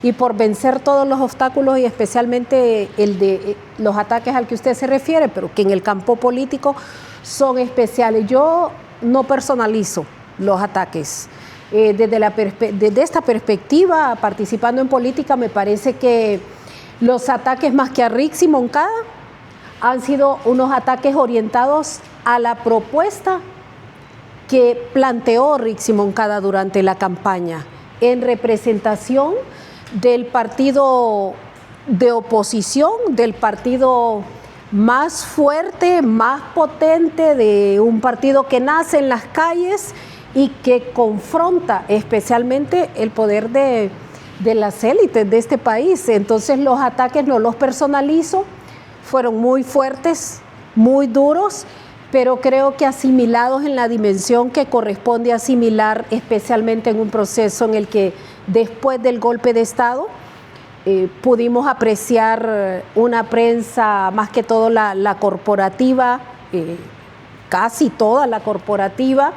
y por vencer todos los obstáculos y especialmente el de los ataques al que usted se refiere, pero que en el campo político son especiales. Yo no personalizo los ataques. Desde esta perspectiva, participando en política, me parece que los ataques más que a Rixi Moncada han sido unos ataques orientados a la propuesta que planteó Rixi Moncada durante la campaña en representación del partido de oposición, del partido más fuerte, más potente, de un partido que nace en las calles y que confronta especialmente el poder de las élites de este país. Entonces los ataques no los personalizo, fueron muy fuertes, muy duros, pero creo que asimilados en la dimensión que corresponde asimilar, especialmente en un proceso en el que después del golpe de Estado pudimos apreciar una prensa, más que todo la corporativa, casi toda la corporativa,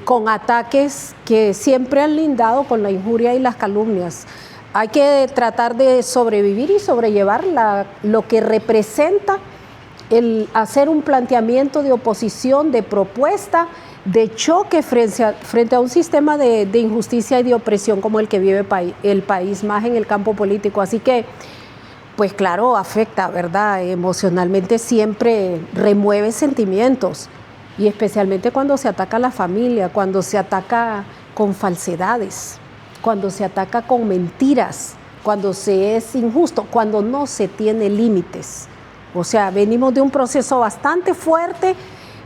con ataques que siempre han lindado con la injuria y las calumnias. Hay que tratar de sobrevivir y sobrellevar lo que representa el hacer un planteamiento de oposición, de propuesta, de choque frente a un sistema de injusticia y de opresión como el que vive el país, más en el campo político. Así que, pues claro, afecta, ¿verdad? Emocionalmente siempre remueve sentimientos, y especialmente cuando se ataca a la familia, cuando se ataca con falsedades, cuando se ataca con mentiras, cuando se es injusto, cuando no se tiene límites. O sea, venimos de un proceso bastante fuerte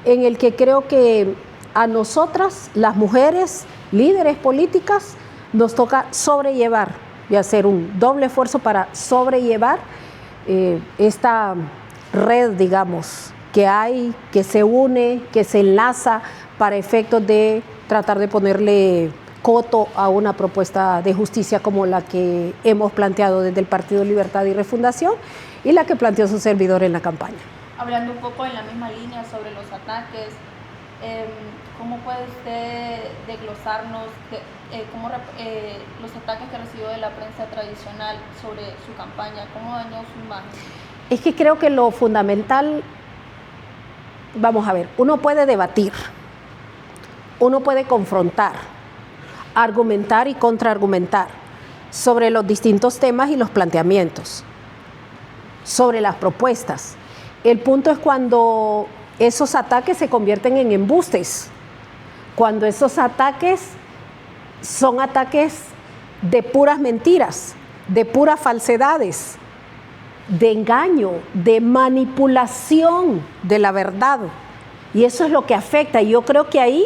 en el que creo que a nosotras, las mujeres, líderes políticas, nos toca sobrellevar y hacer un doble esfuerzo para sobrellevar esta red, digamos, que hay, que se une, que se enlaza para efectos de tratar de ponerle coto a una propuesta de justicia como la que hemos planteado desde el Partido Libertad y Refundación y la que planteó su servidor en la campaña. Hablando un poco en la misma línea sobre los ataques, ¿cómo puede usted desglosarnos los ataques que recibió de la prensa tradicional sobre su campaña? ¿Cómo dañó su imagen? Es que creo que lo fundamental, vamos a ver, uno puede debatir, uno puede confrontar, argumentar y contraargumentar sobre los distintos temas y los planteamientos, sobre las propuestas. El punto es cuando esos ataques se convierten en embustes, cuando esos ataques son ataques de puras mentiras, de puras falsedades, de engaño, de manipulación de la verdad. Y eso es lo que afecta. Y yo creo que ahí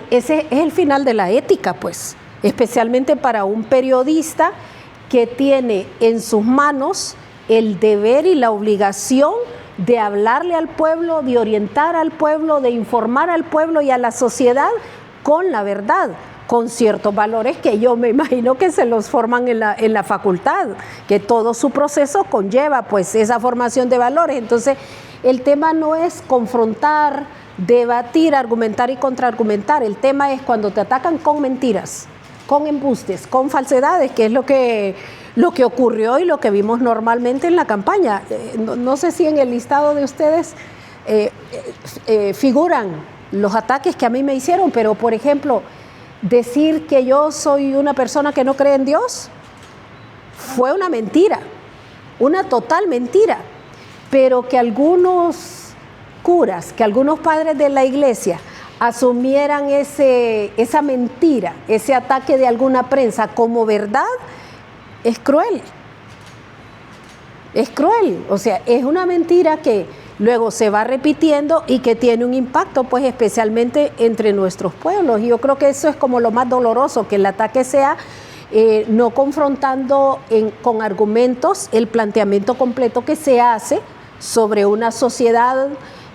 ese es el final de la ética, pues, especialmente para un periodista que tiene en sus manos el deber y la obligación de hablarle al pueblo, de orientar al pueblo, de informar al pueblo y a la sociedad con la verdad, con ciertos valores que yo me imagino que se los forman en la facultad, que todo su proceso conlleva pues esa formación de valores. Entonces el tema no es confrontar, debatir, argumentar y contraargumentar. El tema es cuando te atacan con mentiras, con embustes, con falsedades, que es lo que ocurrió y lo que vimos normalmente en la campaña. No sé si en el listado de ustedes figuran los ataques que a mí me hicieron, pero por ejemplo, decir que yo soy una persona que no cree en Dios fue una mentira, una total mentira, pero que algunos curas, que algunos padres de la iglesia asumieran esa mentira, ese ataque de alguna prensa como verdad, es cruel. Es cruel, o sea, es una mentira que luego se va repitiendo y que tiene un impacto, pues, especialmente entre nuestros pueblos. Y yo creo que eso es como lo más doloroso, que el ataque sea no confrontando con argumentos el planteamiento completo que se hace sobre una sociedad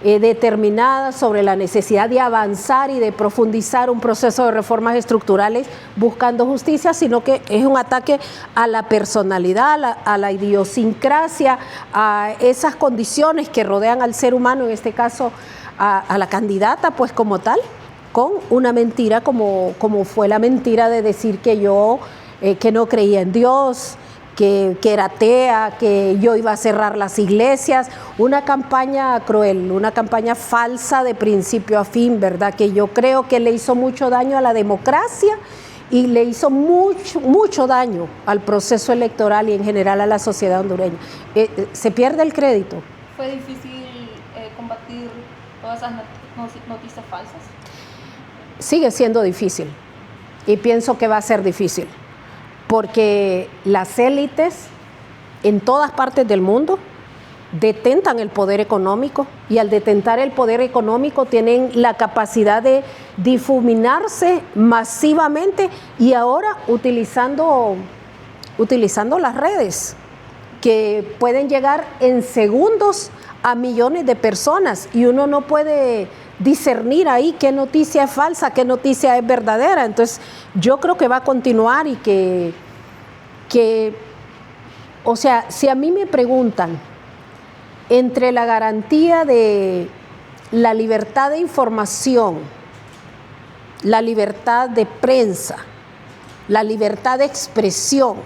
determinada, sobre la necesidad de avanzar y de profundizar un proceso de reformas estructurales buscando justicia, sino que es un ataque a la personalidad, a la idiosincrasia, a esas condiciones que rodean al ser humano, en este caso a la candidata, pues como tal, con una mentira como fue la mentira de decir que yo que no creía en Dios, que era atea, que yo iba a cerrar las iglesias, una campaña cruel, una campaña falsa de principio a fin, ¿verdad? Que yo creo que le hizo mucho daño a la democracia y le hizo mucho daño al proceso electoral y en general a la sociedad hondureña. Se pierde el crédito. ¿Fue difícil combatir todas esas noticias falsas? Sigue siendo difícil y pienso que va a ser difícil. Porque las élites en todas partes del mundo detentan el poder económico y al detentar el poder económico tienen la capacidad de difuminarse masivamente y ahora utilizando las redes que pueden llegar en segundos a millones de personas y uno no puede discernir ahí qué noticia es falsa, qué noticia es verdadera. Entonces yo creo que va a continuar y que o sea, si a mí me preguntan entre la garantía de la libertad de información, la libertad de prensa, la libertad de expresión,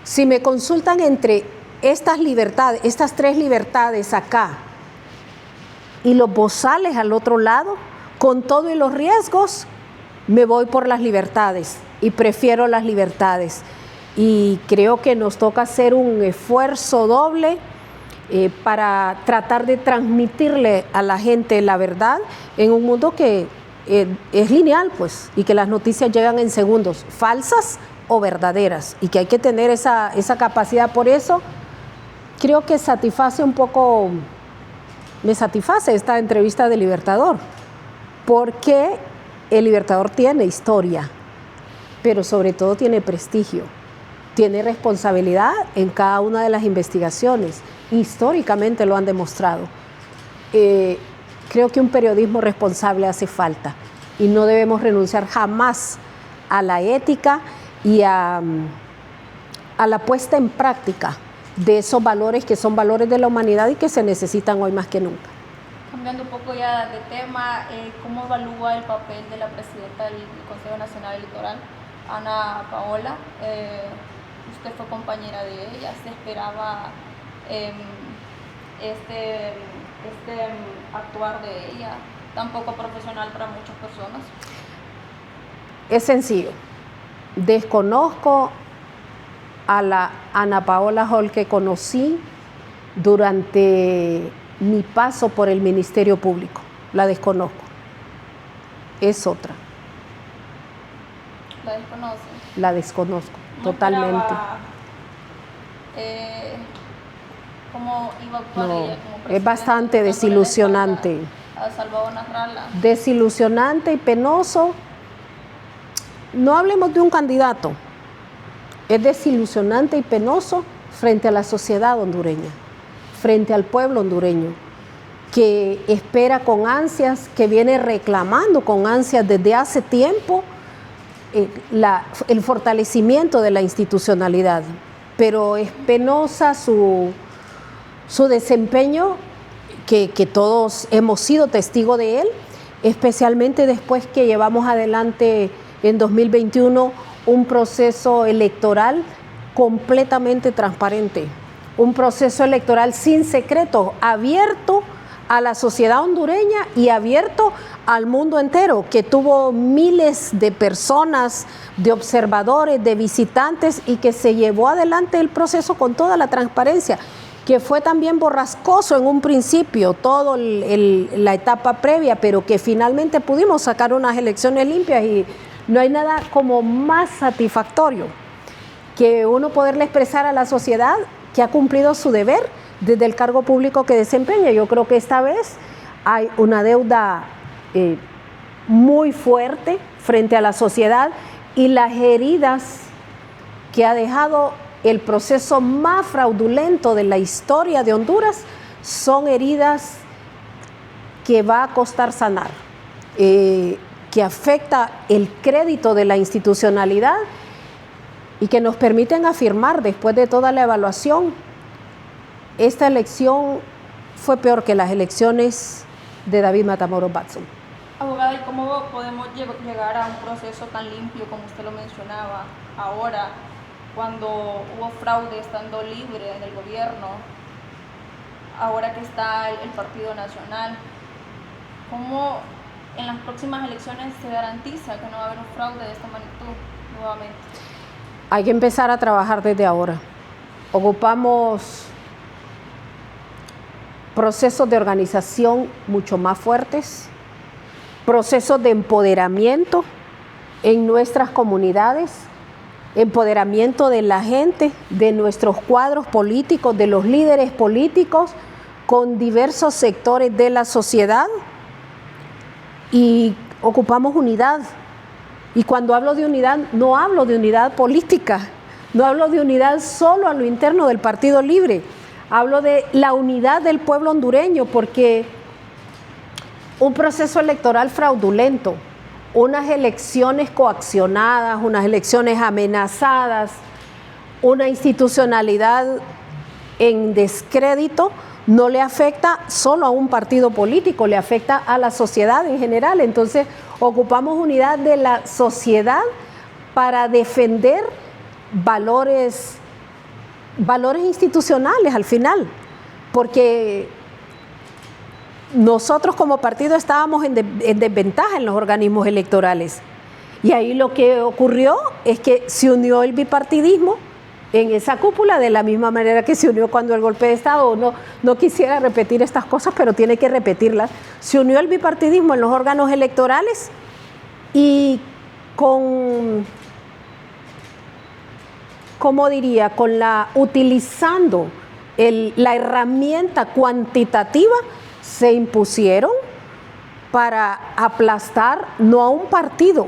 si me consultan entre estas libertades, estas tres libertades acá, y los bozales al otro lado, con todo y los riesgos, me voy por las libertades y prefiero las libertades. Y creo que nos toca hacer un esfuerzo doble para tratar de transmitirle a la gente la verdad en un mundo que es lineal, pues, y que las noticias llegan en segundos, falsas o verdaderas, y que hay que tener esa capacidad. Por eso creo que me satisface esta entrevista de Libertador, porque el Libertador tiene historia, pero sobre todo tiene prestigio, tiene responsabilidad en cada una de las investigaciones, históricamente lo han demostrado. Creo que un periodismo responsable hace falta y no debemos renunciar jamás a la ética y a la puesta en práctica de esos valores que son valores de la humanidad y que se necesitan hoy más que nunca. Cambiando un poco ya de tema, ¿cómo evalúa el papel de la presidenta del Consejo Nacional Electoral, Ana Paola? Usted fue compañera de ella, ¿se esperaba este actuar de ella tan poco profesional para muchas personas? Es sencillo, desconozco a la Ana Paola Hall que conocí durante mi paso por el Ministerio Público, la desconozco, es otra. ¿La desconoce? La desconozco, no totalmente. Esperaba, ¿cómo iba a actuar ella como presidenta? Es bastante desilusionante. A Salvador Nasralla. Desilusionante y penoso. No hablemos de un candidato. Es desilusionante y penoso frente a la sociedad hondureña, frente al pueblo hondureño, que espera con ansias, que viene reclamando con ansias desde hace tiempo el fortalecimiento de la institucionalidad. Pero es penosa su desempeño, que todos hemos sido testigos de él, especialmente después que llevamos adelante en 2021 un proceso electoral completamente transparente, un proceso electoral sin secretos, abierto a la sociedad hondureña y abierto al mundo entero, que tuvo miles de personas, de observadores, de visitantes, y que se llevó adelante el proceso con toda la transparencia, que fue también borrascoso en un principio, toda la etapa previa, pero que finalmente pudimos sacar unas elecciones limpias, y no hay nada como más satisfactorio que uno poderle expresar a la sociedad que ha cumplido su deber desde el cargo público que desempeña. Yo creo que esta vez hay una deuda muy fuerte frente a la sociedad, y las heridas que ha dejado el proceso más fraudulento de la historia de Honduras son heridas que va a costar sanar, que afecta el crédito de la institucionalidad y que nos permiten afirmar, después de toda la evaluación, esta elección fue peor que las elecciones de David Matamoros Watson. Abogada, ¿y cómo podemos llegar a un proceso tan limpio como usted lo mencionaba ahora, cuando hubo fraude estando libre en el gobierno, ahora que está el Partido Nacional? ¿Cómo en las próximas elecciones se garantiza que no va a haber un fraude de esta magnitud nuevamente? Hay que empezar a trabajar desde ahora. Ocupamos procesos de organización mucho más fuertes, procesos de empoderamiento en nuestras comunidades, empoderamiento de la gente, de nuestros cuadros políticos, de los líderes políticos, con diversos sectores de la sociedad, y ocupamos unidad. Y cuando hablo de unidad, no hablo de unidad política, no hablo de unidad solo a lo interno del Partido Libre, hablo de la unidad del pueblo hondureño, porque un proceso electoral fraudulento, unas elecciones coaccionadas, unas elecciones amenazadas, una institucionalidad en descrédito, no le afecta solo a un partido político, le afecta a la sociedad en general. Entonces, ocupamos unidad de la sociedad para defender valores institucionales al final, porque nosotros como partido estábamos en desventaja en los organismos electorales, y ahí lo que ocurrió es que se unió el bipartidismo en esa cúpula, de la misma manera que se unió cuando el golpe de Estado. No quisiera repetir estas cosas, pero tiene que repetirlas. Se unió el bipartidismo en los órganos electorales, y utilizando la herramienta cuantitativa, se impusieron para aplastar no a un partido,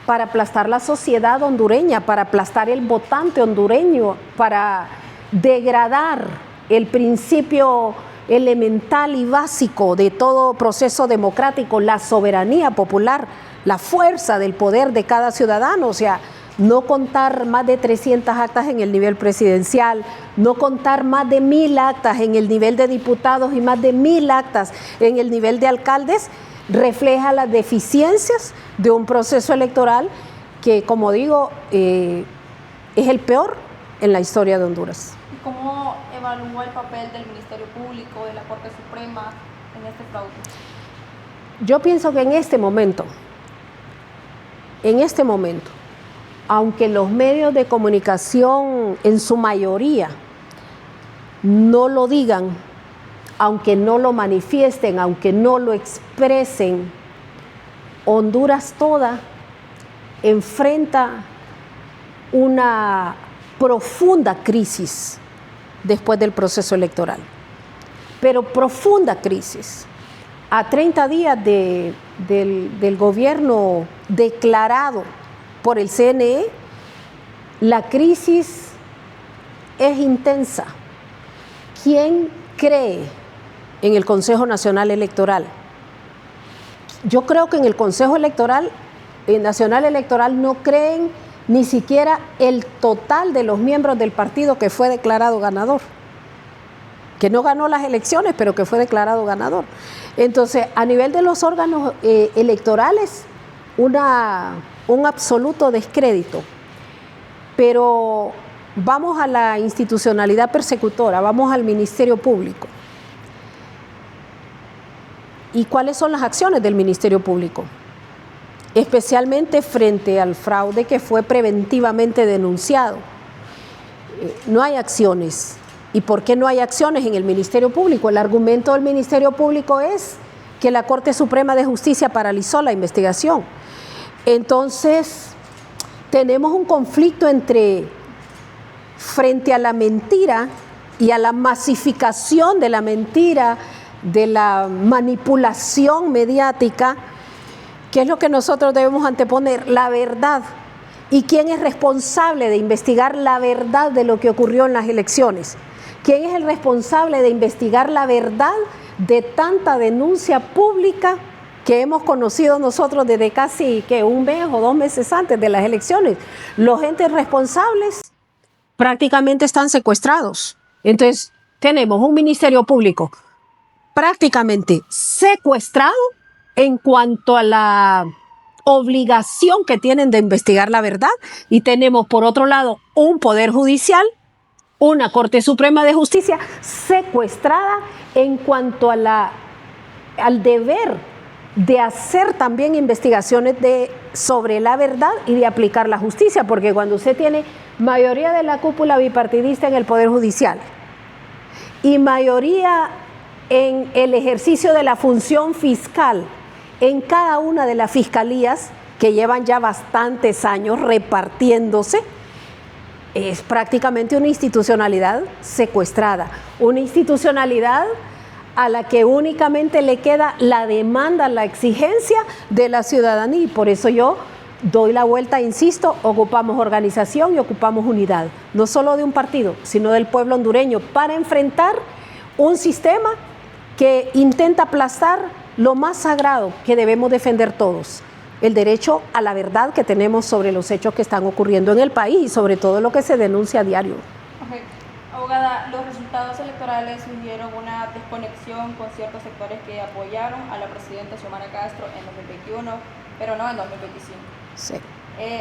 para aplastar la sociedad hondureña, para aplastar el votante hondureño, para degradar el principio elemental y básico de todo proceso democrático, la soberanía popular, la fuerza del poder de cada ciudadano. O sea, no contar más de 300 actas en el nivel presidencial, no contar más de 1000 actas en el nivel de diputados y más de 1000 actas en el nivel de alcaldes, refleja las deficiencias de un proceso electoral que, como digo, es el peor en la historia de Honduras. ¿Y cómo evalúa el papel del Ministerio Público, de la Corte Suprema en este fraude? Yo pienso que en este momento, aunque los medios de comunicación en su mayoría no lo digan, aunque no lo manifiesten, aunque no lo expresen, Honduras toda enfrenta una profunda crisis después del proceso electoral, pero profunda crisis. A 30 días del gobierno declarado por el CNE, la crisis es intensa. ¿Quién cree en el Consejo Nacional Electoral? Yo creo que en el Consejo Nacional Electoral no creen ni siquiera el total de los miembros del partido que fue declarado ganador, que no ganó las elecciones, pero que fue declarado ganador. Entonces, a nivel de los órganos electorales, un absoluto descrédito. Pero vamos a la institucionalidad persecutora, vamos al Ministerio Público. ¿Y cuáles son las acciones del Ministerio Público? Especialmente frente al fraude que fue preventivamente denunciado. No hay acciones. ¿Y por qué no hay acciones en el Ministerio Público? El argumento del Ministerio Público es que la Corte Suprema de Justicia paralizó la investigación. Entonces, tenemos un conflicto frente a la mentira y a la masificación de la mentira, de la manipulación mediática, que es lo que nosotros debemos anteponer, la verdad. ¿Y quién es responsable de investigar la verdad de lo que ocurrió en las elecciones? ¿Quién es el responsable de investigar la verdad de tanta denuncia pública que hemos conocido nosotros desde casi un mes o 2 meses antes de las elecciones? Los entes responsables prácticamente están secuestrados. Entonces, tenemos un Ministerio Público prácticamente secuestrado en cuanto a la obligación que tienen de investigar la verdad, y tenemos por otro lado un poder judicial, una Corte Suprema de Justicia secuestrada en cuanto a al deber de hacer también investigaciones sobre la verdad y de aplicar la justicia, porque cuando usted tiene mayoría de la cúpula bipartidista en el Poder Judicial y mayoría en el ejercicio de la función fiscal en cada una de las fiscalías que llevan ya bastantes años repartiéndose, es prácticamente una institucionalidad secuestrada, una institucionalidad a la que únicamente le queda la demanda, la exigencia de la ciudadanía, y por eso yo doy la vuelta, insisto, ocupamos organización y ocupamos unidad, no solo de un partido, sino del pueblo hondureño, para enfrentar un sistema que intenta aplastar lo más sagrado que debemos defender todos, el derecho a la verdad que tenemos sobre los hechos que están ocurriendo en el país y sobre todo lo que se denuncia a diario. Okay. Abogada, los resultados electorales sugirieron una desconexión con ciertos sectores que apoyaron a la presidenta Xiomara Castro en 2021, pero no en 2025. Sí.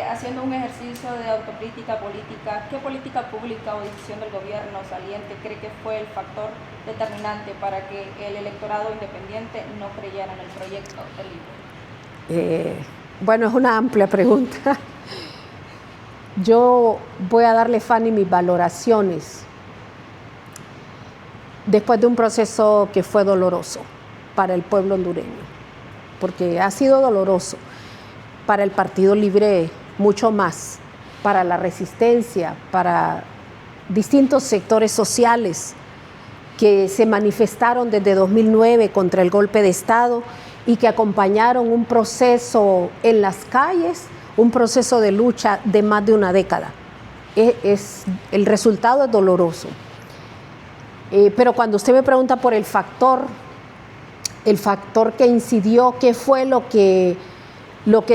Haciendo un ejercicio de autocrítica política, ¿qué política pública o decisión del gobierno saliente cree que fue el factor determinante para que el electorado independiente no creyera en el proyecto del libro? Bueno, es una amplia pregunta. Yo voy a darle, Fanny, mis valoraciones después de un proceso que fue doloroso para el pueblo hondureño, porque ha sido doloroso para el Partido Libre, mucho más, para la resistencia, para distintos sectores sociales que se manifestaron desde 2009 contra el golpe de Estado y que acompañaron un proceso en las calles, un proceso de lucha de más de una década. El resultado es doloroso. Pero cuando usted me pregunta por el factor que incidió, qué fue lo que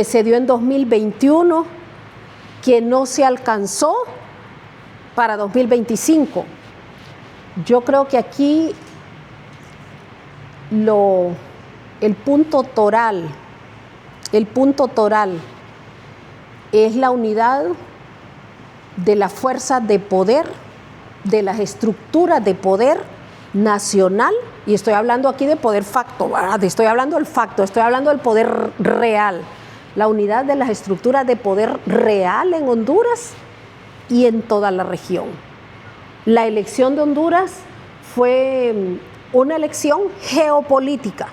se dio en 2021, que no se alcanzó para 2025. Yo creo que aquí el punto toral es la unidad de las fuerzas de poder, de las estructuras de poder nacional, y estoy hablando aquí de poder facto, estoy hablando del facto, estoy hablando del poder real, la unidad de las estructuras de poder real en Honduras y en toda la región. La elección de Honduras fue una elección geopolítica,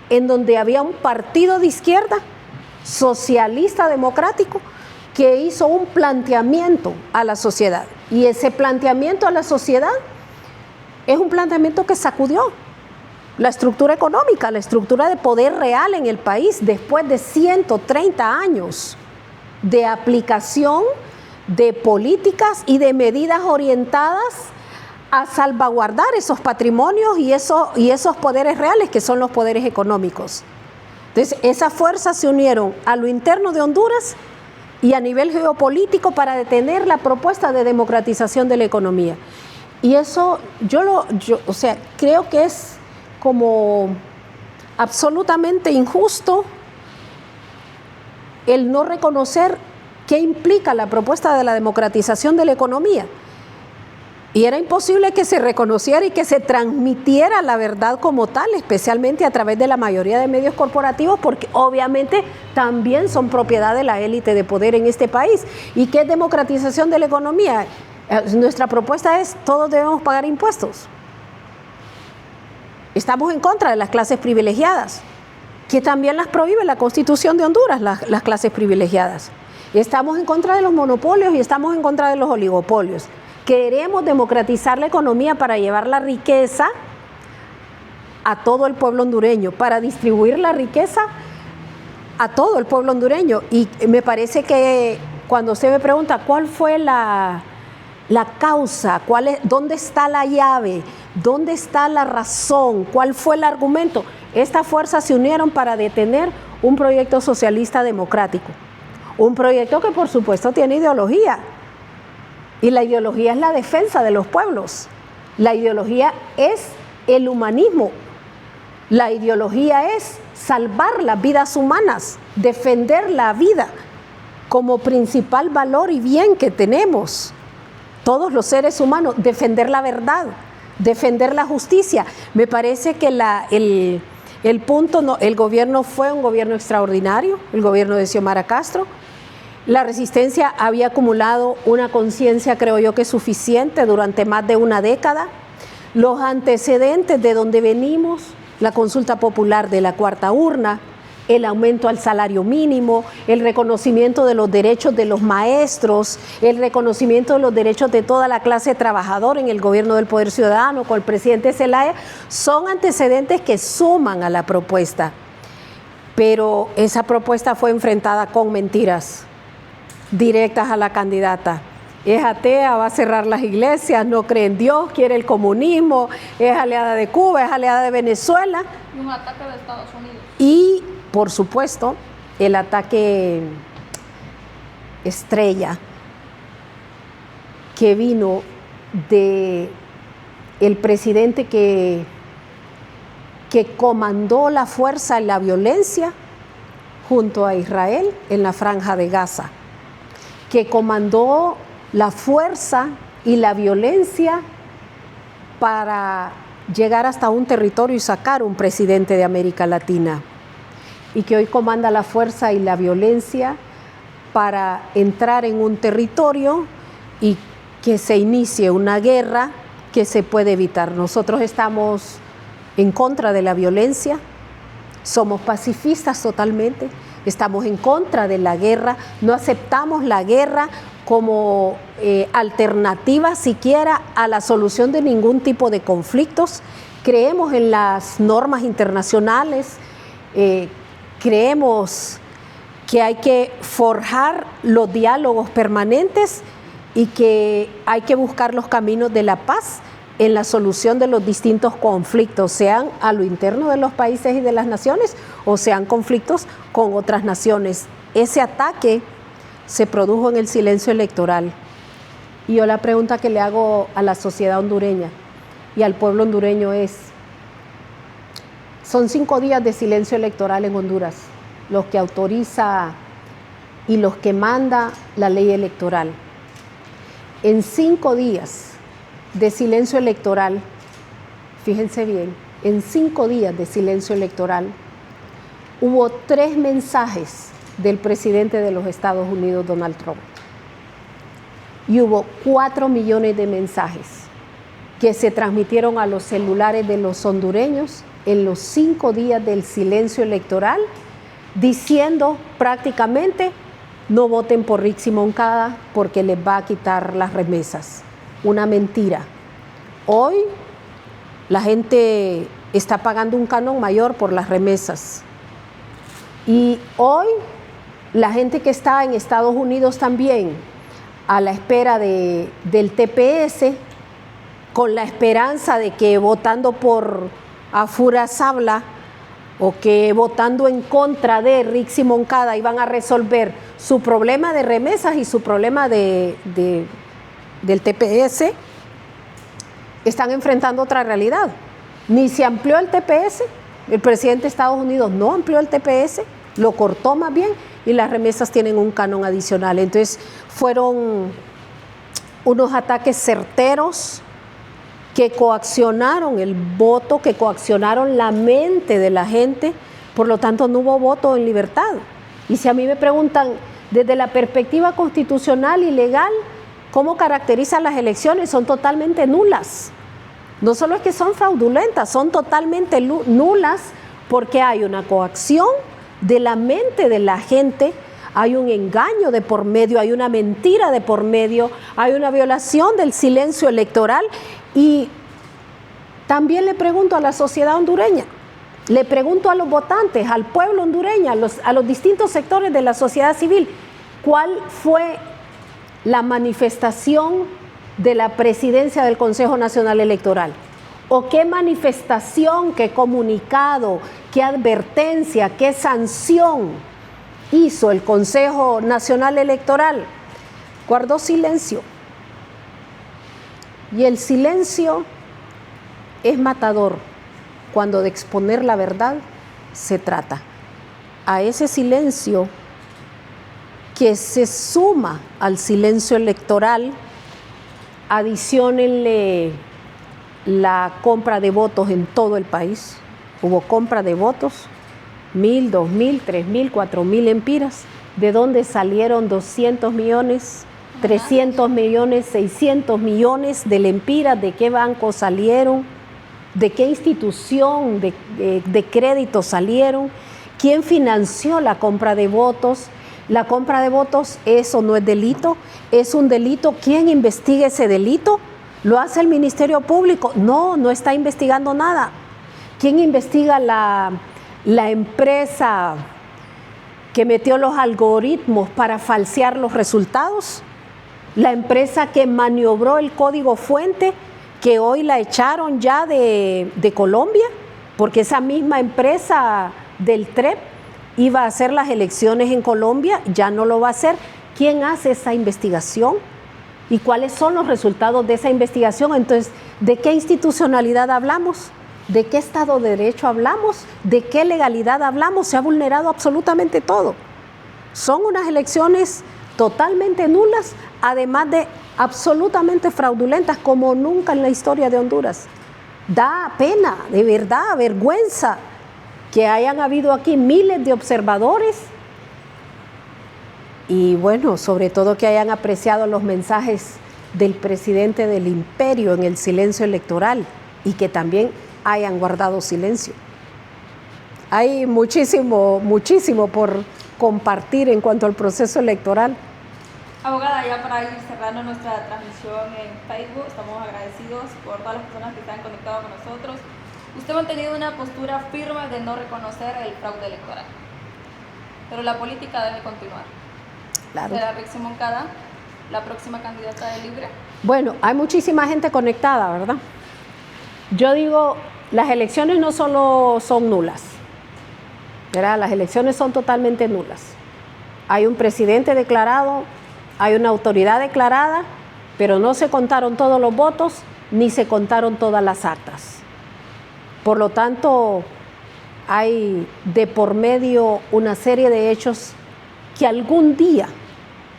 en donde había un partido de izquierda, socialista democrático, que hizo un planteamiento a la sociedad. Y ese planteamiento a la sociedad es un planteamiento que sacudió la estructura económica, la estructura de poder real en el país, después de 130 años de aplicación de políticas y de medidas orientadas a salvaguardar esos patrimonios y esos poderes reales que son los poderes económicos. Entonces, esas fuerzas se unieron a lo interno de Honduras y a nivel geopolítico para detener la propuesta de democratización de la economía. Y eso creo que es como absolutamente injusto el no reconocer qué implica la propuesta de la democratización de la economía. Y era imposible que se reconociera y que se transmitiera la verdad como tal, especialmente a través de la mayoría de medios corporativos, porque obviamente también son propiedad de la élite de poder en este país. ¿Y qué es democratización de la economía? Nuestra propuesta es: todos debemos pagar impuestos. Estamos en contra de las clases privilegiadas, que también las prohíbe la Constitución de Honduras, las clases privilegiadas. Estamos en contra de los monopolios y estamos en contra de los oligopolios. Queremos democratizar la economía para llevar la riqueza a todo el pueblo hondureño, para distribuir la riqueza a todo el pueblo hondureño. Y me parece que cuando usted me pregunta cuál fue la causa, dónde está la llave, dónde está la razón, cuál fue el argumento, estas fuerzas se unieron para detener un proyecto socialista democrático. Un proyecto que por supuesto tiene ideología. Y la ideología es la defensa de los pueblos. La ideología es el humanismo. La ideología es salvar las vidas humanas, defender la vida como principal valor y bien que tenemos todos los seres humanos, defender la verdad, defender la justicia. Me parece que el punto, no, el gobierno fue un gobierno extraordinario, el gobierno de Xiomara Castro. La resistencia había acumulado una conciencia, creo yo, que suficiente durante más de una década. Los antecedentes de donde venimos, la consulta popular de la cuarta urna, el aumento al salario mínimo, el reconocimiento de los derechos de los maestros, el reconocimiento de los derechos de toda la clase trabajadora en el gobierno del Poder Ciudadano con el presidente Zelaya, son antecedentes que suman a la propuesta. Pero esa propuesta fue enfrentada con mentiras directas a la candidata. Es atea, va a cerrar las iglesias, no cree en Dios, quiere el comunismo, es aliada de Cuba, es aliada de Venezuela. Y un ataque de Estados Unidos. Y, por supuesto, el ataque estrella que vino de el presidente que comandó la fuerza y la violencia junto a Israel en la Franja de Gaza, que comandó la fuerza y la violencia para llegar hasta un territorio y sacar un presidente de América Latina, y que hoy comanda la fuerza y la violencia para entrar en un territorio y que se inicie una guerra que se puede evitar. Nosotros estamos en contra de la violencia, somos pacifistas totalmente, estamos en contra de la guerra, no aceptamos la guerra como alternativa siquiera a la solución de ningún tipo de conflictos. Creemos en las normas internacionales, creemos que hay que forjar los diálogos permanentes y que hay que buscar los caminos de la paz en la solución de los distintos conflictos, sean a lo interno de los países y de las naciones o sean conflictos con otras naciones. Ese ataque se produjo en el silencio electoral. Y yo la pregunta que le hago a la sociedad hondureña y al pueblo hondureño es, son 5 días de silencio electoral en Honduras, los que autoriza y los que manda la ley electoral. En 5 días de silencio electoral, fíjense bien, en 5 días de silencio electoral, hubo 3 mensajes del presidente de los Estados Unidos, Donald Trump. Y hubo 4 millones de mensajes que se transmitieron a los celulares de los hondureños en los 5 días del silencio electoral, diciendo prácticamente: no voten por Rixy Moncada porque les va a quitar las remesas. Una mentira. Hoy la gente está pagando un canon mayor por las remesas. Y hoy la gente que está en Estados Unidos también, a la espera del TPS, con la esperanza de que votando por Afura Zabla o que votando en contra de Rixy Moncada iban a resolver su problema de remesas y su problema del TPS, están enfrentando otra realidad. Ni se amplió el TPS, el presidente de Estados Unidos no amplió el TPS, lo cortó más bien, y las remesas tienen un canon adicional. Entonces fueron unos ataques certeros que coaccionaron el voto, que coaccionaron la mente de la gente, por lo tanto no hubo voto en libertad. Y si a mí me preguntan desde la perspectiva constitucional y legal, ¿cómo caracterizan las elecciones? Son totalmente nulas. No solo es que son fraudulentas, son totalmente nulas porque hay una coacción de la mente de la gente, hay un engaño de por medio, hay una mentira de por medio, hay una violación del silencio electoral. Y también le pregunto a la sociedad hondureña, le pregunto a los votantes, al pueblo hondureño, a los distintos sectores de la sociedad civil, ¿cuál fue la manifestación de la presidencia del Consejo Nacional Electoral? ¿O qué manifestación, qué comunicado, qué advertencia, qué sanción hizo el Consejo Nacional Electoral? Guardó silencio. Y el silencio es matador. cuando de exponer la verdad se trata. A ese silencio que se suma al silencio electoral, adiciónenle la compra de votos en todo el país. Hubo compra de votos, 1.000, 2.000, 3.000, 4.000 empiras. ¿De dónde salieron 200 millones, 300 millones, 600 millones de lempiras? ¿De qué banco salieron? ¿De qué institución de crédito salieron? ¿Quién financió la compra de votos? La compra de votos, eso no es delito, es un delito. ¿Quién investiga ese delito? ¿Lo hace el Ministerio Público? No, no está investigando nada. ¿Quién investiga la empresa que metió los algoritmos para falsear los resultados? La empresa que maniobró el código fuente, que hoy la echaron ya de Colombia, porque esa misma empresa del TREP iba a hacer las elecciones en Colombia, ya no lo va a hacer. ¿Quién hace esa investigación? ¿Y cuáles son los resultados de esa investigación? Entonces, ¿de qué institucionalidad hablamos? ¿De qué Estado de Derecho hablamos? ¿De qué legalidad hablamos? Se ha vulnerado absolutamente todo. Son unas elecciones totalmente nulas, además de absolutamente fraudulentas, como nunca en la historia de Honduras. Da pena, de verdad, vergüenza, que hayan habido aquí miles de observadores y bueno, sobre todo que hayan apreciado los mensajes del presidente del imperio en el silencio electoral y que también hayan guardado silencio. Hay muchísimo por compartir en cuanto al proceso electoral. Abogada, ya para ir cerrando nuestra transmisión en Facebook, estamos agradecidos por todas las personas que se han conectado con nosotros. Usted ha mantenido una postura firme de no reconocer el fraude electoral, pero la política debe continuar. Claro. ¿Será Rixi Moncada la próxima candidata de Libre? Bueno, hay muchísima gente conectada, ¿verdad? Yo digo, las elecciones no solo son nulas, ¿verdad? Las elecciones son totalmente nulas. Hay un presidente declarado, hay una autoridad declarada, pero no se contaron todos los votos ni se contaron todas las actas. Por lo tanto, hay de por medio una serie de hechos que algún día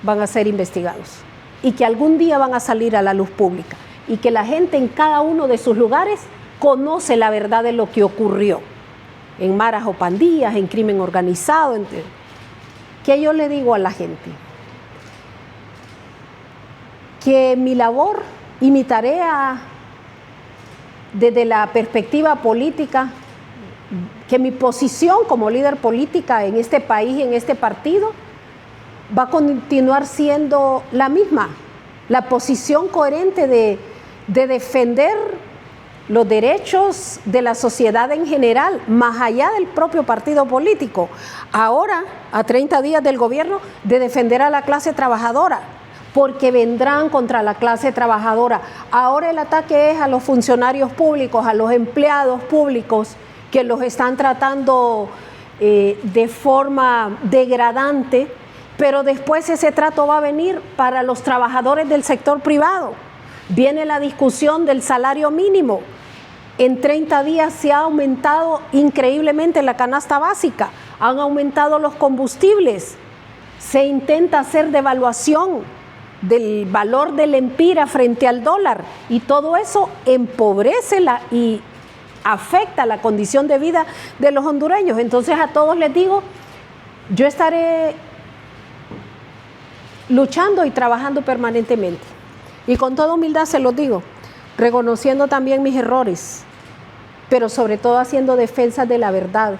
van a ser investigados y que algún día van a salir a la luz pública y que la gente en cada uno de sus lugares conoce la verdad de lo que ocurrió en maras o pandillas, en crimen organizado. ¿Qué yo le digo a la gente? Que mi labor y mi tarea desde la perspectiva política, que mi posición como líder política en este país, en este partido, va a continuar siendo la misma, la posición coherente de defender los derechos de la sociedad en general, más allá del propio partido político. Ahora, a 30 días del gobierno, de defender a la clase trabajadora, porque vendrán contra la clase trabajadora. Ahora el ataque es a los funcionarios públicos, a los empleados públicos, que los están tratando de forma degradante, pero después ese trato va a venir para los trabajadores del sector privado. Viene la discusión del salario mínimo. En 30 días se ha aumentado increíblemente la canasta básica, han aumentado los combustibles, se intenta hacer devaluación del valor del empira frente al dólar y todo eso empobrece y afecta la condición de vida de los hondureños. Entonces a todos les digo, yo estaré luchando y trabajando permanentemente y con toda humildad se los digo, reconociendo también mis errores, pero sobre todo haciendo defensa de la verdad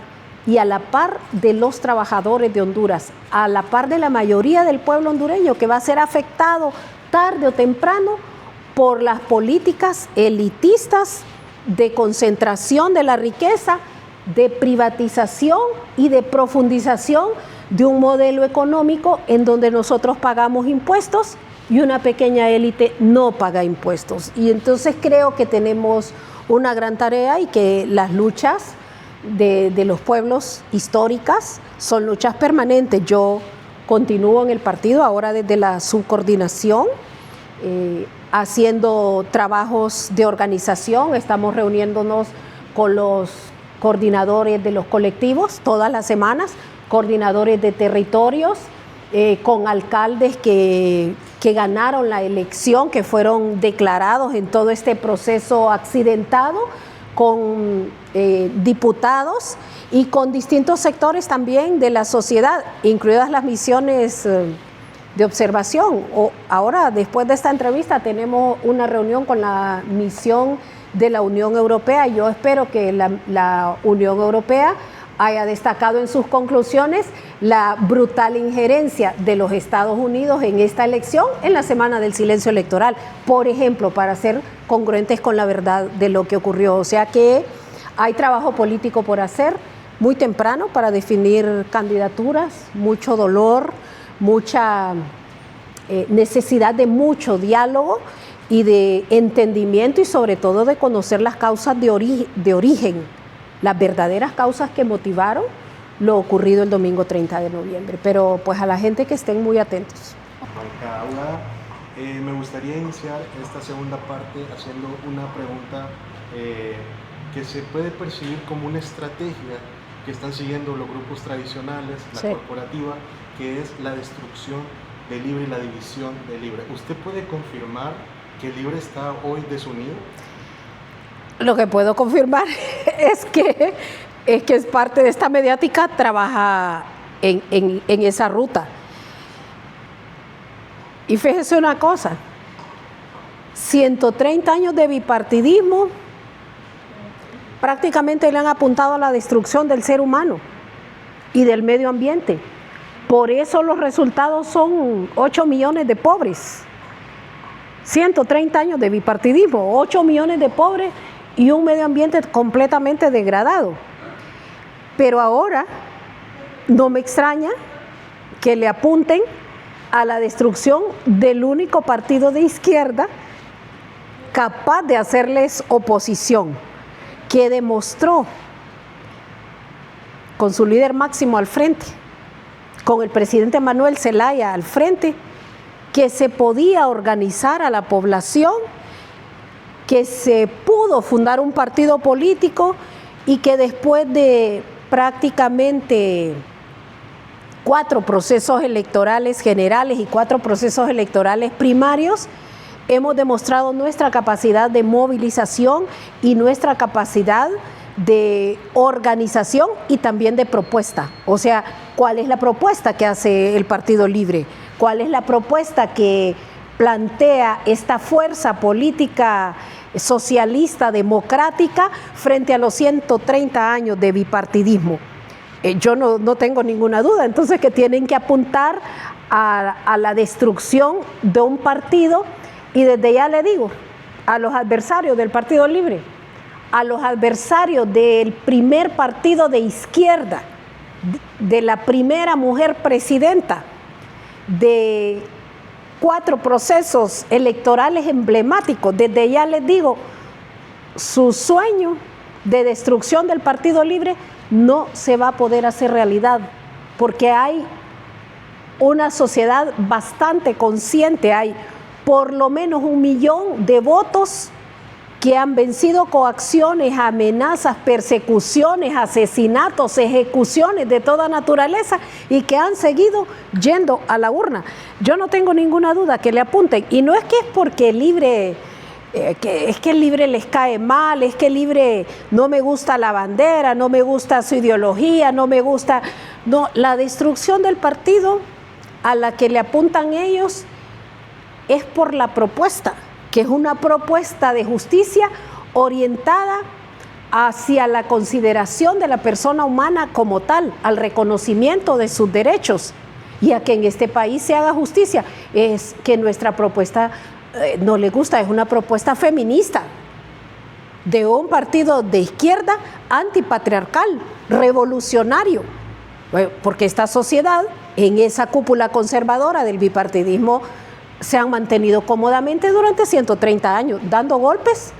y a la par de los trabajadores de Honduras, a la par de la mayoría del pueblo hondureño que va a ser afectado tarde o temprano por las políticas elitistas de concentración de la riqueza, de privatización y de profundización de un modelo económico en donde nosotros pagamos impuestos y una pequeña élite no paga impuestos. Y entonces creo que tenemos una gran tarea y que las luchas de los pueblos históricas son luchas permanentes. Yo continúo en el partido ahora desde la subcoordinación, haciendo trabajos de organización, estamos reuniéndonos con los coordinadores de los colectivos todas las semanas, coordinadores de territorios, con alcaldes que ganaron la elección, que fueron declarados en todo este proceso accidentado, con diputados y con distintos sectores también de la sociedad, incluidas las misiones de observación. Ahora, después de esta entrevista, tenemos una reunión con la misión de la Unión Europea. Yo espero que la Unión Europea haya destacado en sus conclusiones la brutal injerencia de los Estados Unidos en esta elección en la semana del silencio electoral, por ejemplo, para ser congruentes con la verdad de lo que ocurrió. O sea que hay trabajo político por hacer, muy temprano para definir candidaturas, mucho dolor, mucha necesidad de mucho diálogo y de entendimiento y sobre todo de conocer las causas de origen, las verdaderas causas que motivaron lo ocurrido el domingo 30 de noviembre. Pero pues a la gente que estén muy atentos. Ahora me gustaría iniciar esta segunda parte haciendo una pregunta que se puede percibir como una estrategia que están siguiendo los grupos tradicionales, la corporativa, que es la destrucción de Libre y la división de Libre. ¿Usted puede confirmar que Libre está hoy desunido? Lo que puedo confirmar es que es parte de esta mediática, trabaja en esa ruta. Y fíjese una cosa, 130 años de bipartidismo prácticamente le han apuntado a la destrucción del ser humano y del medio ambiente. Por eso los resultados son 8 millones de pobres. 130 años de bipartidismo, 8 millones de pobres y un medio ambiente completamente degradado. Pero ahora no me extraña que le apunten a la destrucción del único partido de izquierda capaz de hacerles oposición, que demostró con su líder máximo al frente, con el presidente Manuel Zelaya al frente, que se podía organizar a la población, que se pudo fundar un partido político y que después de prácticamente 4 procesos electorales generales y 4 procesos electorales primarios, hemos demostrado nuestra capacidad de movilización y nuestra capacidad de organización y también de propuesta. O sea, ¿cuál es la propuesta que hace el Partido Libre? ¿Cuál es la propuesta que plantea esta fuerza política socialista democrática frente a los 130 años de bipartidismo? Yo no tengo ninguna duda, entonces, que tienen que apuntar a la destrucción de un partido. Y desde ya le digo a los adversarios del Partido Libre, a los adversarios del primer partido de izquierda, de la primera mujer presidenta, de 4 procesos electorales emblemáticos, desde ya les digo, su sueño de destrucción del Partido Libre no se va a poder hacer realidad, porque hay una sociedad bastante consciente, hay por lo menos 1 millón de votos que han vencido coacciones, amenazas, persecuciones, asesinatos, ejecuciones de toda naturaleza y que han seguido yendo a la urna. Yo no tengo ninguna duda que le apunten, y no es que es porque Libre, es que el Libre les cae mal, es que Libre no me gusta la bandera, no me gusta su ideología, no me gusta. No, la destrucción del partido a la que le apuntan ellos es por la propuesta, que es una propuesta de justicia orientada hacia la consideración de la persona humana como tal, al reconocimiento de sus derechos y a que en este país se haga justicia. Es que nuestra propuesta no le gusta, es una propuesta feminista de un partido de izquierda antipatriarcal, revolucionario, porque esta sociedad, en esa cúpula conservadora del bipartidismo, se han mantenido cómodamente durante 130 años, dando golpes,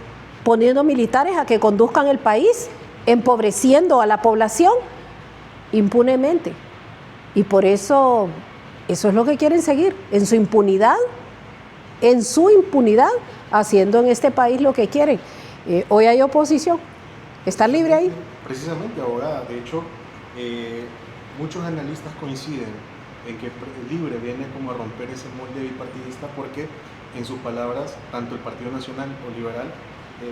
poniendo militares a que conduzcan el país, empobreciendo a la población impunemente. Y por eso es lo que quieren seguir, en su impunidad, haciendo en este país lo que quieren. Hoy hay oposición, ¿Está libre ahí? Precisamente, abogada. De hecho, muchos analistas coinciden en que Libre viene como a romper ese molde bipartidista porque, en sus palabras, tanto el Partido Nacional o Liberal,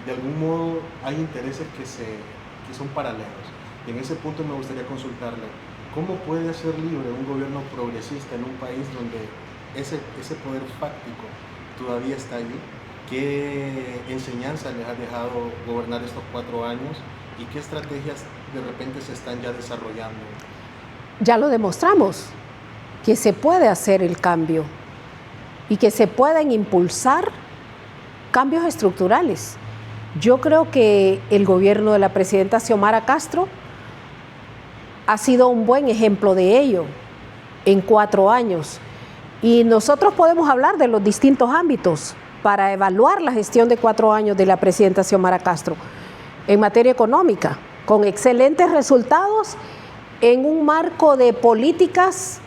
de algún modo hay intereses que son paralelos. Y en ese punto me gustaría consultarle, ¿cómo puede ser Libre un gobierno progresista en un país donde ese poder fáctico todavía está allí? ¿Qué enseñanza les ha dejado gobernar estos 4 años y qué estrategias de repente se están ya desarrollando? Ya lo demostramos, que se puede hacer el cambio y que se pueden impulsar cambios estructurales. Yo creo que el gobierno de la presidenta Xiomara Castro ha sido un buen ejemplo de ello en 4 años. Y nosotros podemos hablar de los distintos ámbitos para evaluar la gestión de 4 años de la presidenta Xiomara Castro. En materia económica, con excelentes resultados en un marco de políticas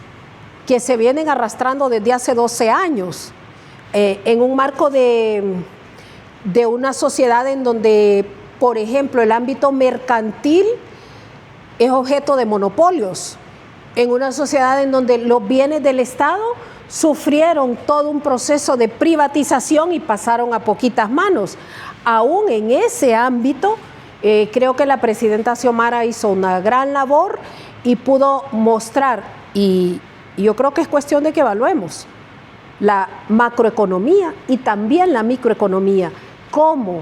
que se vienen arrastrando desde hace 12 años, en un marco de una sociedad en donde, por ejemplo, el ámbito mercantil es objeto de monopolios, en una sociedad en donde los bienes del Estado sufrieron todo un proceso de privatización y pasaron a poquitas manos. Aún en ese ámbito, creo que la presidenta Xiomara hizo una gran labor y pudo mostrar, y yo creo que es cuestión de que evaluemos la macroeconomía y también la microeconomía, cómo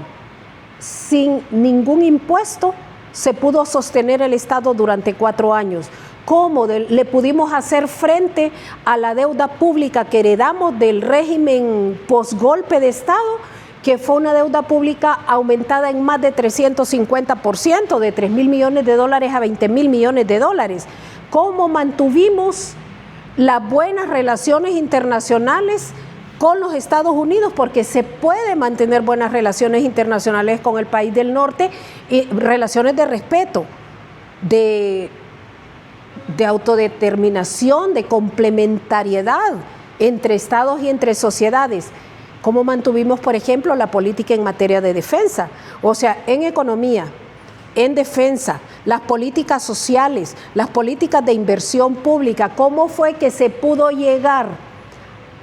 sin ningún impuesto se pudo sostener el Estado durante 4 años, cómo le pudimos hacer frente a la deuda pública que heredamos del régimen posgolpe de Estado, que fue una deuda pública aumentada en más de 350%, de $3.000 millones a $20.000 millones, cómo mantuvimos las buenas relaciones internacionales con los Estados Unidos, porque se puede mantener buenas relaciones internacionales con el país del norte y relaciones de respeto, de autodeterminación, de complementariedad entre estados y entre sociedades. Cómo mantuvimos, por ejemplo, la política en materia de defensa, o sea, en economía, en defensa, las políticas sociales, las políticas de inversión pública, cómo fue que se pudo llegar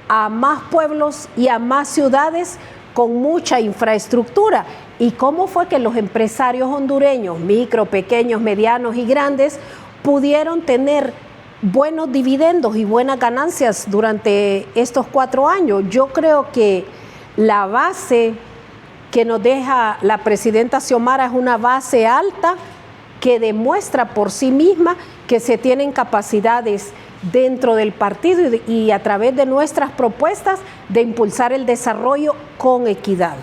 a más pueblos y a más ciudades con mucha infraestructura, y cómo fue que los empresarios hondureños, micro, pequeños, medianos y grandes, pudieron tener buenos dividendos y buenas ganancias durante estos 4 años. Yo creo que la base que nos deja la presidenta Xiomara es una base alta que demuestra por sí misma que se tienen capacidades dentro del partido y a través de nuestras propuestas de impulsar el desarrollo con equidad,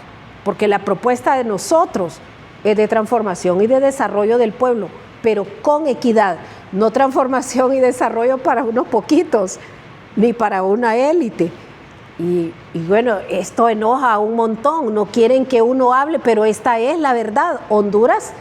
porque la propuesta de nosotros es de transformación y de desarrollo del pueblo, pero con equidad, no transformación y desarrollo para unos poquitos, ni para una élite. Y bueno, esto enoja un montón, no quieren que uno hable, pero esta es la verdad. Honduras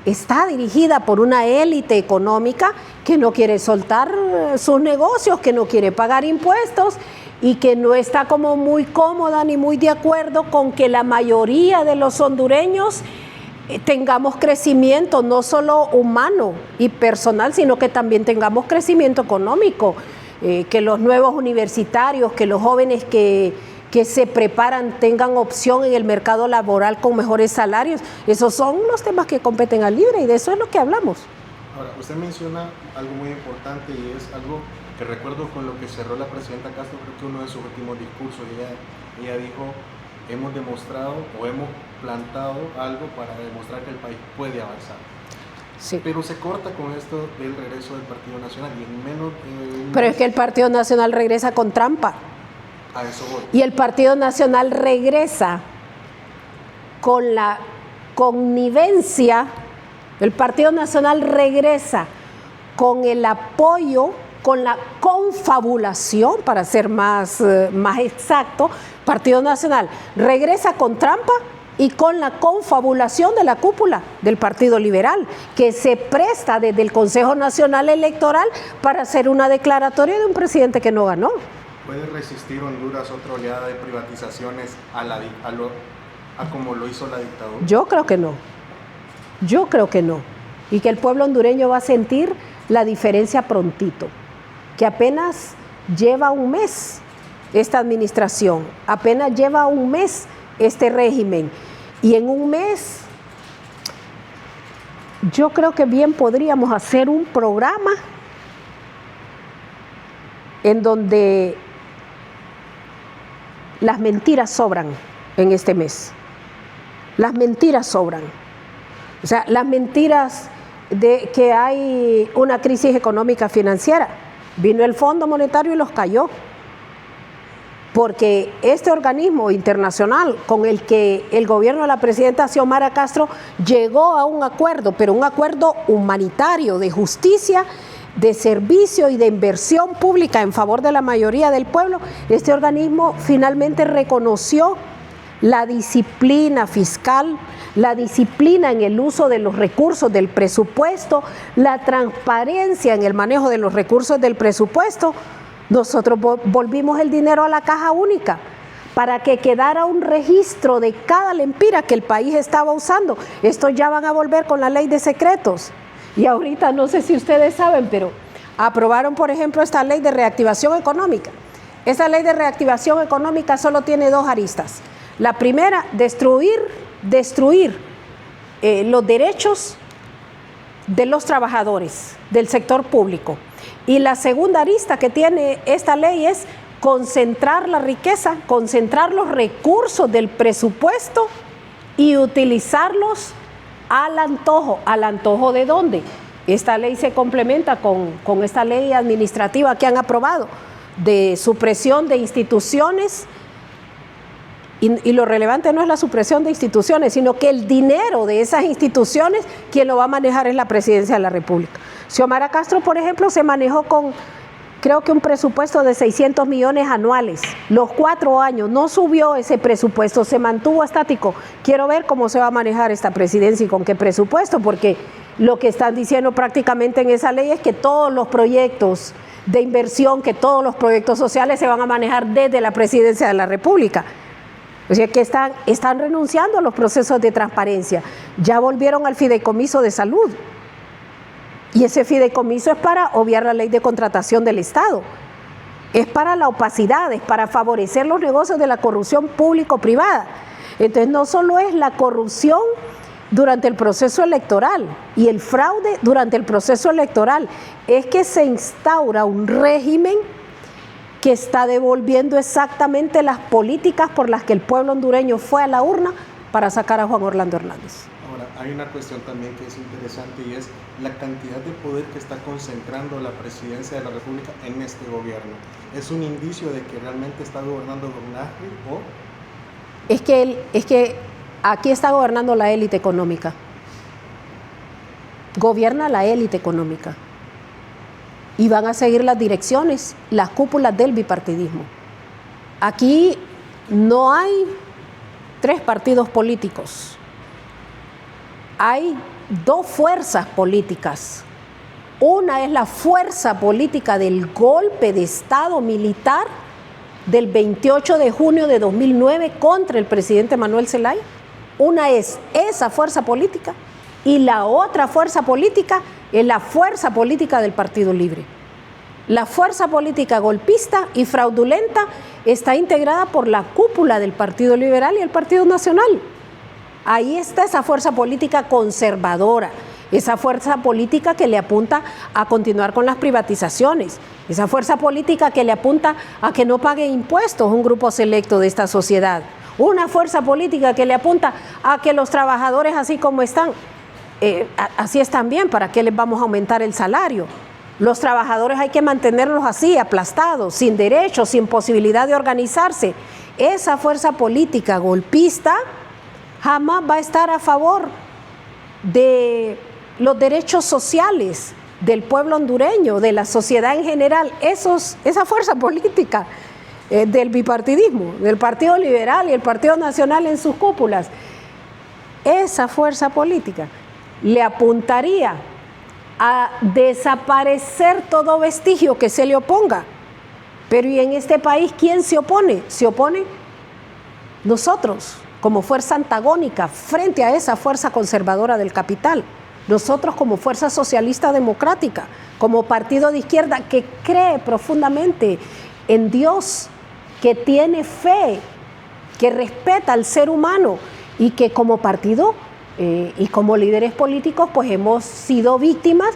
está dirigida por una élite económica que no quiere soltar sus negocios, que no quiere pagar impuestos y que no está como muy cómoda ni muy de acuerdo con que la mayoría de los hondureños tengamos crecimiento no solo humano y personal, sino que también tengamos crecimiento económico, que los nuevos universitarios, que los jóvenes que se preparan tengan opción en el mercado laboral con mejores salarios. Esos son los temas que competen al Libre y de eso es lo que hablamos. Ahora, usted menciona algo muy importante y es algo que recuerdo con lo que cerró la presidenta Castro, creo que uno de sus últimos discursos, ella dijo: hemos demostrado o hemos plantado algo para demostrar que el país puede avanzar. Sí. Pero se corta con esto del regreso del Partido Nacional y en menos... Pero es que el Partido Nacional regresa con trampa. A eso voy. Y el Partido Nacional regresa con la connivencia, el Partido Nacional regresa con el apoyo, con la confabulación, para ser más exacto. Partido Nacional regresa con trampa y con la confabulación de la cúpula del Partido Liberal, que se presta desde el Consejo Nacional Electoral para hacer una declaratoria de un presidente que no ganó. ¿Puede resistir Honduras otra oleada de privatizaciones a como lo hizo la dictadura? Yo creo que no. Yo creo que no. Y que el pueblo hondureño va a sentir la diferencia prontito. Que apenas lleva un mes esta administración, apenas lleva un mes este régimen. Y en un mes, yo creo que bien podríamos hacer un programa en donde las mentiras sobran en este mes. Las mentiras sobran. O sea, las mentiras de que hay una crisis económica financiera. Vino el Fondo Monetario y los cayó. Porque este organismo internacional con el que el gobierno de la presidenta Xiomara Castro llegó a un acuerdo, pero un acuerdo humanitario, de justicia, de servicio y de inversión pública en favor de la mayoría del pueblo, este organismo finalmente reconoció la disciplina fiscal, la disciplina en el uso de los recursos del presupuesto, la transparencia en el manejo de los recursos del presupuesto. Nosotros volvimos el dinero a la caja única para que quedara un registro de cada lempira que el país estaba usando. Esto ya van a volver con la ley de secretos. Y ahorita no sé si ustedes saben, pero aprobaron, por ejemplo, esta ley de reactivación económica. Esta ley de reactivación económica solo tiene dos aristas. La primera, destruir los derechos de los trabajadores del sector público. Y la segunda arista que tiene esta ley es concentrar la riqueza, concentrar los recursos del presupuesto y utilizarlos al antojo. ¿Al antojo de dónde? Esta ley se complementa con esta ley administrativa que han aprobado de supresión de instituciones. Y lo relevante no es la supresión de instituciones, sino que el dinero de esas instituciones, quien lo va a manejar es la Presidencia de la República. Xiomara Castro, por ejemplo, se manejó con, creo que un presupuesto de 600 millones anuales, los 4 años, no subió ese presupuesto, se mantuvo estático. Quiero ver cómo se va a manejar esta presidencia y con qué presupuesto, porque lo que están diciendo prácticamente en esa ley es que todos los proyectos de inversión, que todos los proyectos sociales se van a manejar desde la Presidencia de la República. O sea que están renunciando a los procesos de transparencia. Ya volvieron al fideicomiso de salud. Y ese fideicomiso es para obviar la ley de contratación del Estado. Es para la opacidad, es para favorecer los negocios de la corrupción público-privada. Entonces no solo es la corrupción durante el proceso electoral y el fraude durante el proceso electoral, es que se instaura un régimen que está devolviendo exactamente las políticas por las que el pueblo hondureño fue a la urna para sacar a Juan Orlando Hernández. Ahora, hay una cuestión también que es interesante y es la cantidad de poder que está concentrando la presidencia de la República en este gobierno. ¿Es un indicio de que realmente está gobernando don Nájeri o...? Es que aquí está gobernando la élite económica. Gobierna la élite económica. Y van a seguir las direcciones, las cúpulas del bipartidismo. Aquí no hay 3 partidos políticos. Hay 2 fuerzas políticas. Una es la fuerza política del golpe de Estado militar del 28 de junio de 2009 contra el presidente Manuel Zelaya. Una es esa fuerza política y la otra fuerza política es la fuerza política del Partido Libre. La fuerza política golpista y fraudulenta está integrada por la cúpula del Partido Liberal y el Partido Nacional. Ahí está esa fuerza política conservadora, esa fuerza política que le apunta a continuar con las privatizaciones, esa fuerza política que le apunta a que no pague impuestos un grupo selecto de esta sociedad, una fuerza política que le apunta a que los trabajadores así como están, así están bien, ¿para qué les vamos a aumentar el salario? Los trabajadores hay que mantenerlos así, aplastados, sin derechos, sin posibilidad de organizarse. Esa fuerza política golpista jamás va a estar a favor de los derechos sociales del pueblo hondureño, de la sociedad en general. Esa fuerza política del bipartidismo, del Partido Liberal y el Partido Nacional en sus cúpulas, esa fuerza política le apuntaría a desaparecer todo vestigio que se le oponga. Pero ¿y en este país quién se opone? Se opone nosotros, como fuerza antagónica frente a esa fuerza conservadora del capital. Nosotros como fuerza socialista democrática, como partido de izquierda que cree profundamente en Dios, que tiene fe, que respeta al ser humano y que como partido y como líderes políticos pues hemos sido víctimas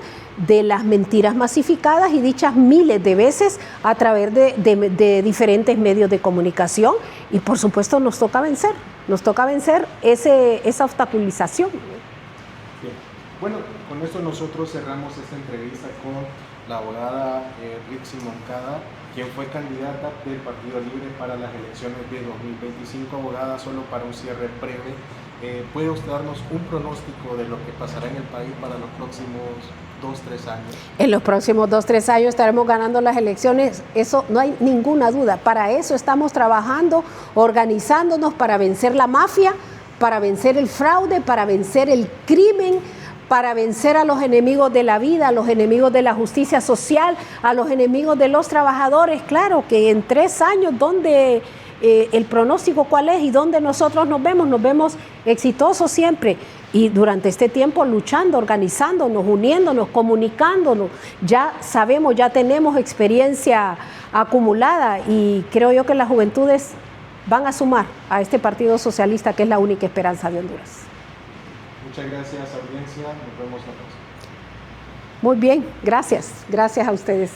de las mentiras masificadas y dichas miles de veces a través de diferentes medios de comunicación, y por supuesto nos toca vencer esa obstaculización. Bien. Bueno, con esto nosotros cerramos esta entrevista con la abogada Rixi Moncada, quien fue candidata del Partido Libre para las elecciones de 2025. Abogada, solo para un cierre breve, ¿puede usted darnos un pronóstico de lo que pasará en el país para los próximos 2-3 años? En los próximos 2-3 años estaremos ganando las elecciones, eso no hay ninguna duda. Para eso estamos trabajando, organizándonos para vencer la mafia, para vencer el fraude, para vencer el crimen, para vencer a los enemigos de la vida, a los enemigos de la justicia social, a los enemigos de los trabajadores. Claro que en 3 años, donde el pronóstico cuál es y dónde nosotros nos vemos exitosos siempre. Y durante este tiempo luchando, organizándonos, uniéndonos, comunicándonos. Ya sabemos, ya tenemos experiencia acumulada y creo yo que las juventudes van a sumar a este Partido Socialista, que es la única esperanza de Honduras. Muchas gracias, audiencia. Nos vemos la próxima. Muy bien, gracias a ustedes.